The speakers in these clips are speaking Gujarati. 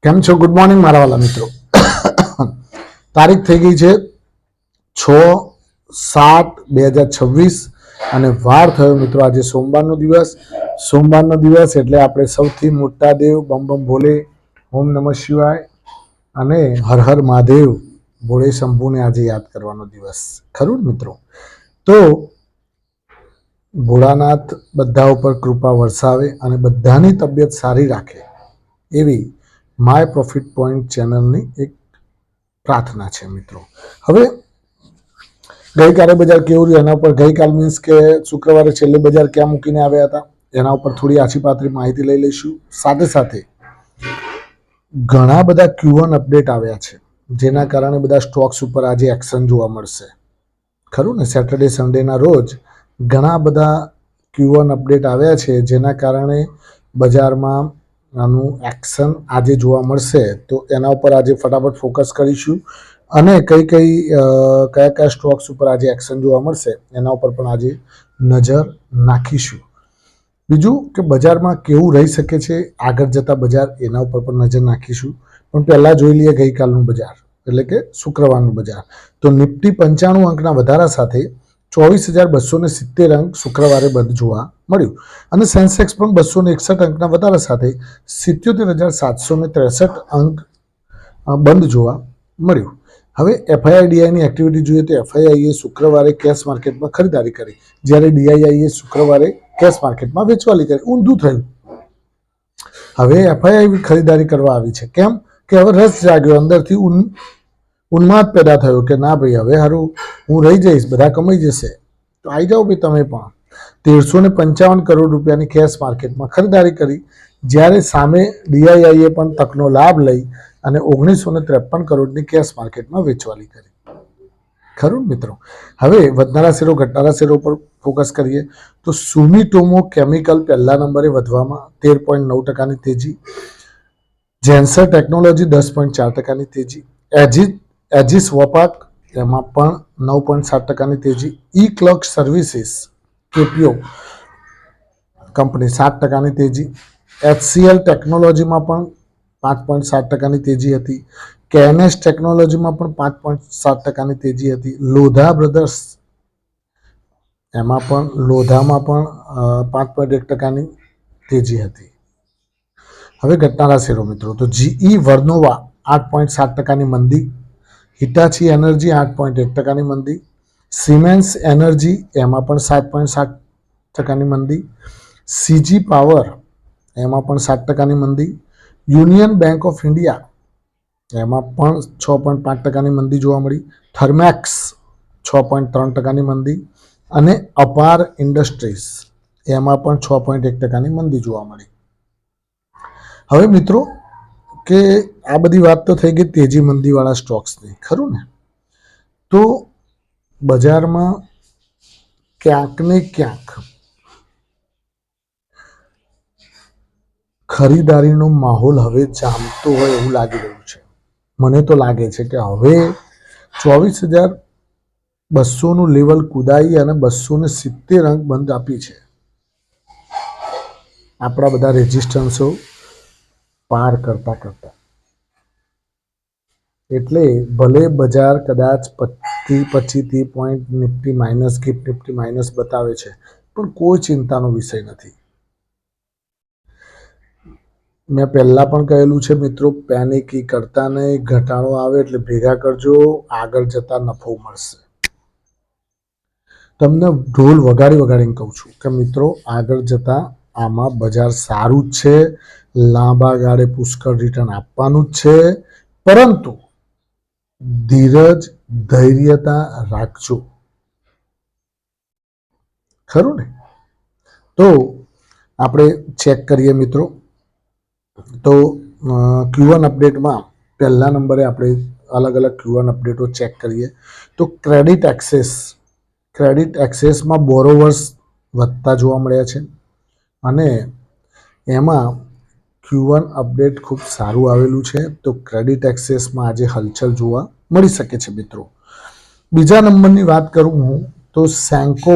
કેમ છો? ગુડ મોર્નિંગ મારા વાલા મિત્રો. તારીખ થઈ ગઈ છે 6/7/2026 અને વાર થયો મિત્રો આજે સોમવારનો દિવસ. સોમવારનો દિવસ એટલે આપણે સૌથી મોટા દેવ બમ બમ ભોલે, ઓમ નમઃ શિવાય અને હર હર મહાદેવ ભોળે શંભુને આજે યાદ કરવાનો દિવસ, ખરું મિત્રો? તો ભોળાનાથ બધા ઉપર કૃપા વરસાવે અને બધાની તબિયત સારી રાખે એવી માય પ્રોફિટ પોઈન્ટ ચેનલની એક પ્રાર્થના છે મિત્રો. હવે ગઈકાલે બજાર કેવું રહ્યું એના ઉપર, ગઈકાલ મીન્સ કે શુક્રવારે છેલ્લે બજાર ક્યાં મૂકીને આવ્યા હતા એના ઉપર થોડી આછી પાતળી માહિતી લઈ લઈશું. સાથે સાથે ઘણા બધા Q1 અપડેટ આવ્યા છે જેના કારણે બધા સ્ટોક્સ ઉપર આજે એક્શન જોવા મળશે, ખરું ને? સેટરડે સન્ડેના રોજ ઘણા બધા Q1 અપડેટ આવ્યા છે જેના કારણે બજારમાં આનું એક્શન આજે જોવા મળશે. તો એના ઉપર આજે ફટાફટ ફોકસ કરીશું અને કયા કયા સ્ટોક્સ ઉપર આજે એક્શન જોવા મળશે એના ઉપર પણ આજે નજર નાખીશું. બીજું કે બજારમાં કેવું રહી શકે છે આગળ જતા બજાર, એના ઉપર પણ નજર નાખીશું. પણ પહેલાં જોઈ લઈએ ગઈકાલનું બજાર એટલે કે શુક્રવારનું બજાર. તો નિફ્ટી 95 અંકના વધારા સાથે 24,270 અંક શુક્રવારે બંધ જોવા મળ્યું અને સેન્સેક્સ પણ 261 અંકના વધારા સાથે 77,763 અંક બંધ જોવા મળ્યું. હવે FII-DIની એક્ટિવિટી જોઈએ તો FIIએ શુક્રવારે કેશ માર્કેટમાં ખરીદારી કરી જ્યારે DIIએ શુક્રવારે કેશ માર્કેટમાં વેચવાલી કરી. ઊંધું થયું. હવે FII ખરીદારી કરવા આવી છે. કેમ કે હવે રસ જાગ્યો, અંદરથી ઉન્માદ પેદા થયો કે ના ભાઈ હવે હારું હું રહી જઈશ, બધા કમાઈ જશે, તો આવી જાઓ ભાઈ તમે પણ. 1,355 કરોડ રૂપિયાની કેશ માર્કેટમાં ખરીદારી કરી જ્યારે સામે DIIએ પણ તકનો લાભ લઈ અને 1,953 કરોડની કેશ માર્કેટમાં વેચવાલી કરી, ખરું મિત્રો? હવે વધનારા શેરો ઘટનારા શેરો પર ફોકસ કરીએ તો સુમિટોમો કેમિકલ પહેલા નંબરે વધવામાં 13.9%ની તેજી, જેન્સર ટેકનોલોજી 10.4%ની તેજી, એજીસ વોપાક એમાં પણ 9.7%ની તેજી, ઇક્લર્ક સર્વિસીસ KPO કંપની 7%ની તેજી, HCL ટેકનોલોજીમાં પણ 5.7%ની તેજી હતી, KNS ટેકનોલોજીમાં પણ 5.7%ની તેજી હતી, લોધા બ્રધર્સ એમાં પણ લોધામાં પણ 5.1%ની તેજી હતી. હવે ઘટનારા શેરો મિત્રો તો GE વર્નોવા 8.7%ની મંદી, હિટાચી એનર્જી 8.1%ની મંદી, સિમેન્સ એનર્જી એમાં પણ 7.7%ની મંદી, CG પાવર એમાં પણ 7%ની મંદી, યુનિયન બેંક ઓફ ઇન્ડિયા એમાં પણ 6.5%ની મંદી જોવા મળી, થર્મેક્સ 6.3%ની મંદી અને અપાર ઇન્ડસ્ટ્રીઝ એમાં પણ 6.1%ની મંદી જોવા મળી. હવે મિત્રો કે આ બધી વાત તો થઈ ગઈ તેજી મંદીવાળા સ્ટોક્સની, ખરું ને? તો બજારમાં ક્યાંક ને ક્યાંક ખરીદારીનો માહોલ હવે જામતો હોય એવું લાગી રહ્યું છે. મને તો લાગે છે કે હવે 24,200નું લેવલ કુદાઈ અને 270 અંક બંધ આપી છે. આપણા બધા રેઝિસ્ટન્સો પાર કરતા એટલે ભલે બજાર કદાચ 25-30 point Nifty minus gift Nifty minus બતાવે છે પણ કોઈ ચિંતાનો વિષય નથી. મેં પહેલાં પણ કહેલું છે મિત્રો, પેનિકી કરતા નહીં, ઘટાડો આવે એટલે ભેગા કરજો, આગળ જતા નફો મળશે. તમને ઢોલ વગાડીને કહું છું કે મિત્રો આગળ જતા આમાં બજાર સારું જ છે, લાંબા ગાળે પુષ્કળ રિટર્ન આપવાનું જ છે, પરંતુ ધીરજ ધૈર્યતા રાખજો, ખરું ને? તો આપણે ચેક કરીએ મિત્રો. તો Q1 અપડેટમાં પહેલા નંબરે આપણે અલગ અલગ Q1 અપડેટો ચેક કરીએ તો ક્રેડિટ એક્સેસમાં બોરોવર્સ વધતા જોવા મળ્યા છે અને એમાં Q1 અપડેટ ખૂબ સારું આવેલું છે. તો ક્રેડિટ એક્સેસમાં આજે હલચલ જોવા મળી શકે છે મિત્રો. બીજા નંબરની વાત કરું હું તો સેન્કો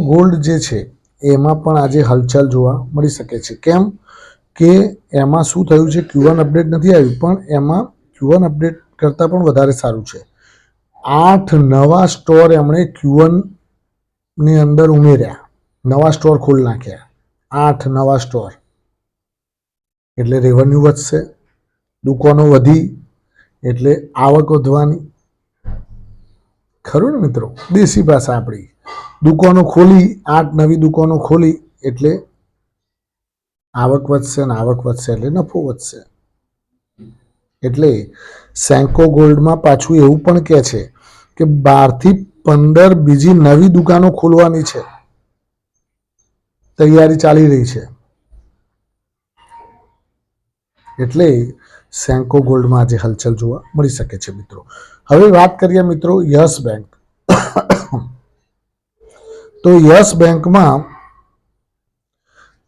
ગોલ્ડ જે છે એમાં પણ આજે હલચલ જોવા મળી શકે છે. કેમ કે એમાં શું થયું છે, Q1 અપડેટ નથી આવ્યું, પણ એમાં Q1 અપડેટ કરતાં પણ વધારે સારું છે. 8 નવા સ્ટોર એમણે Q1 ની અંદર ઉમેર્યા, નવા સ્ટોર ખોલી નાખ્યા. 8 નવા સ્ટોર એટલે રેવન્યુ વધશે, દુકાનો વધી એટલે આવક વધવાની. ખરું ને મિત્રો? દેશી ભાષા આપણી. દુકાનો ખોલી, 8 નવી દુકાનો ખોલી એટલે આવક વધશે, ને આવક વધશે એટલે નફો વધશે. એટલે સેન્કો ગોલ્ડમાં પાછું એવું પણ કહે છે કે 12 થી 15 બીજી નવી દુકાનો ખોલવાની છે, તૈયારી ચાલી રહી છે. એટલે સેન્કો ગોલ્ડમાં આજે હલચલ જોવા મળી શકે છે મિત્રો. હવે વાત કરીએ મિત્રો યસ બેંક. તો યસ બેંકમાં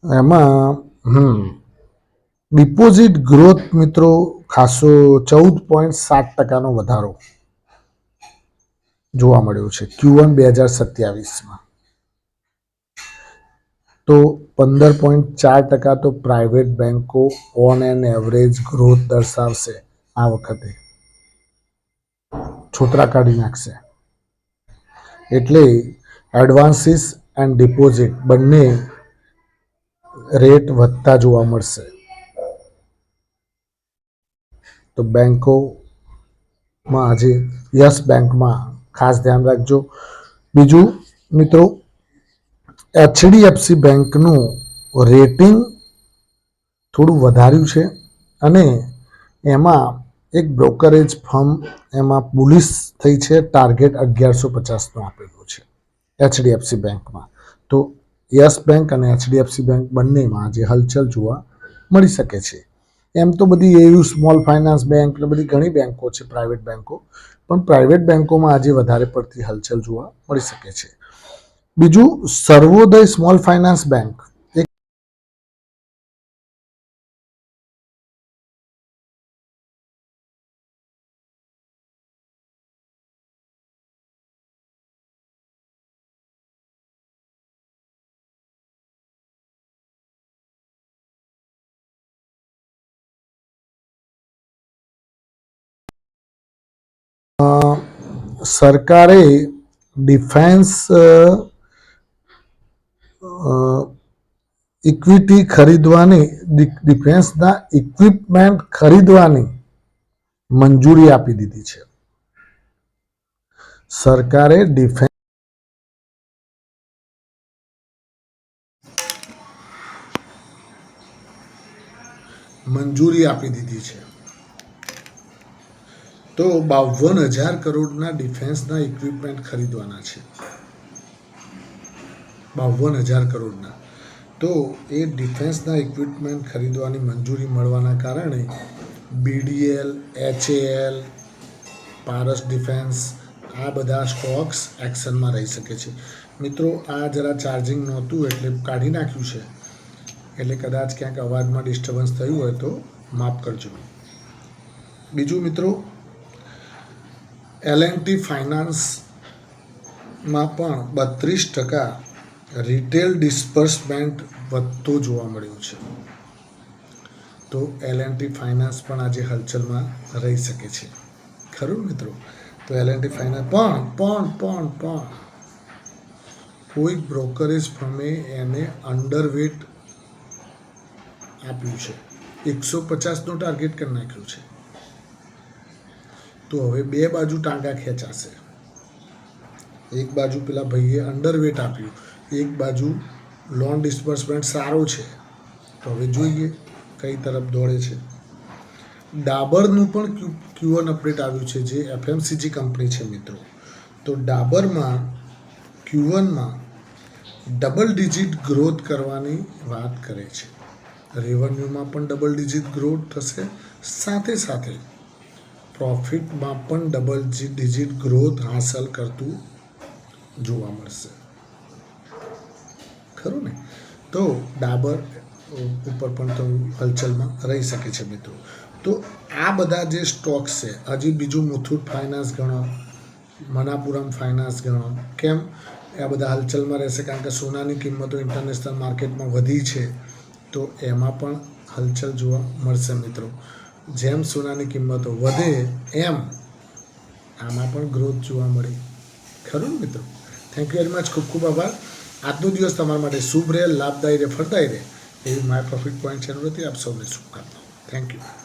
એમાં ડિપોઝિટ ગ્રોથ મિત્રો ખાસો 14.7% વધારો જોવા મળ્યો છે Q1 2027માં. તો 15.4% તો પ્રાઇવેટ બેન્કો ઓન એન એવરેજ ગ્રોથ દર્શાવશે. આ વખતે છોતરા કાઢી નાખશે. એટલે એડવાન્સીસ એન્ડ ડિપોઝિટ બંને રેટ વધતા જોવા મળશે. તો બેન્કોમાં આજે યસ બેંકમાં ખાસ ધ્યાન રાખજો. બીજું મિત્રો, HDFC બેંકનું રેટિંગ થોડું વધાર્યું છે, અને એમાં એક બ્રોકરેજ ફર્મ એમાં પુલિસ થઈ છે, ટાર્ગેટ 1150નું આપેલું છે HDFC બેંકમાં. તો યસ બેંક અને HDFC બેંક બંનેમાં આજે હલચલ જોવા મળી શકે છે. એમ તો બધી એયુ સ્મોલ ફાઇનાન્સ બેંક ને બધી ઘણી બેંકો છે, પ્રાઇવેટ બેંકો, પણ પ્રાઇવેટ બેંકોમાં આજે વધારે પડતી હલચલ જોવા મળી શકે છે. બીજું, સર્વોદય સ્મોલ ફાઇનાન્સ બેંક એક સરકારે ડિફેન્સ ઇક્વિટી ખરીદવાની, ડિફેન્સના ઇક્વિપમેન્ટ ખરીદવાની મંજૂરી આપી દીધી છે. સરકારે ડિફેન્સ મંજૂરી આપી દીધી છે. તો 52,000 કરોડના ડિફેન્સના ઇક્વિપમેન્ટ ખરીદવાના છે. 52,000 કરોડના. તો એ ડિફેન્સના ઇક્વિપમેન્ટ ખરીદવાની મંજૂરી મળવાના કારણે BDL, HAL, પારસ ડિફેન્સ, આ બધા સ્ટોક્સ એક્શનમાં રહી શકે છે. મિત્રો, આ જરા ચાર્જિંગ નહોતું એટલે કાઢી નાખ્યું છે, એટલે કદાચ ક્યાંક અવાજમાં ડિસ્ટર્બન્સ થયું હોય તો માફ કરજો. બીજું મિત્રો, L&T ફાઇનાન્સમાં પણ 32% રિટેલ ડિસ્બર્સમેન્ટ વધતો જોવા મળ્યું છે. તો L&T ફાઇનાન્સ પણ આજે હલચલમાં રહી શકે છે. ખરું મિત્રો? તો L&T ફાઇનાન્સ પણ કોઈ બ્રોકરેજ ફર્મે એને અંડરવેટ આપ્યું છે, 150નું ટાર્ગેટ કરી નાખ્યું છે. તો હવે બે બાજુ ટાંગા ખેંચાશે. એક બાજુ પેલા ભાઈએ અંડરવેટ આપ્યું, એક બાજુ લોન ડિસ્બર્સમેન્ટ સારો છે. તો હવે જોઈએ કઈ તરફ દોડે છે. ડાબરનું પણ Q1 અપડેટ આવ્યું છે, જે FMCG કંપની છે મિત્રો. તો ડાબરમાં Q1માં ડબલ ડિજિટ ગ્રોથ કરવાની વાત કરે છે. રેવન્યુમાં પણ ડબલ ડિજિટ ગ્રોથ થશે, સાથે સાથે પ્રોફિટમાં પણ ડબલ ડિજિટ ગ્રોથ હાંસલ કરતું જોવા મળશે. ખરું ને? તો ડાબર ઉપર પણ તો હલચલમાં રહી શકે છે મિત્રો. તો આ બધા જે સ્ટોક્સ છે, હજી બીજું મુથુટ ફાઇનાન્સ ગણો, મનાપુરમ ફાઇનાન્સ ગણો, કેમ આ બધા હલચલમાં રહેશે? કારણ કે સોનાની કિંમતો ઇન્ટરનેશનલ માર્કેટમાં વધી છે, તો એમાં પણ હલચલ જોવા મળશે મિત્રો. જેમ સોનાની કિંમતો વધે એમ આમાં પણ ગ્રોથ જોવા મળે. ખરું ને મિત્રો? Thank you very much. ખૂબ ખૂબ આભાર. આજનો દિવસ તમારા માટે શુભ રહે, લાભદાયી રહે, ફળદાયી રહે એવી માય પ્રોફિટ પોઈન્ટ ચેનલ વતી આપ સૌને શુભકામનાઓ. Thank you.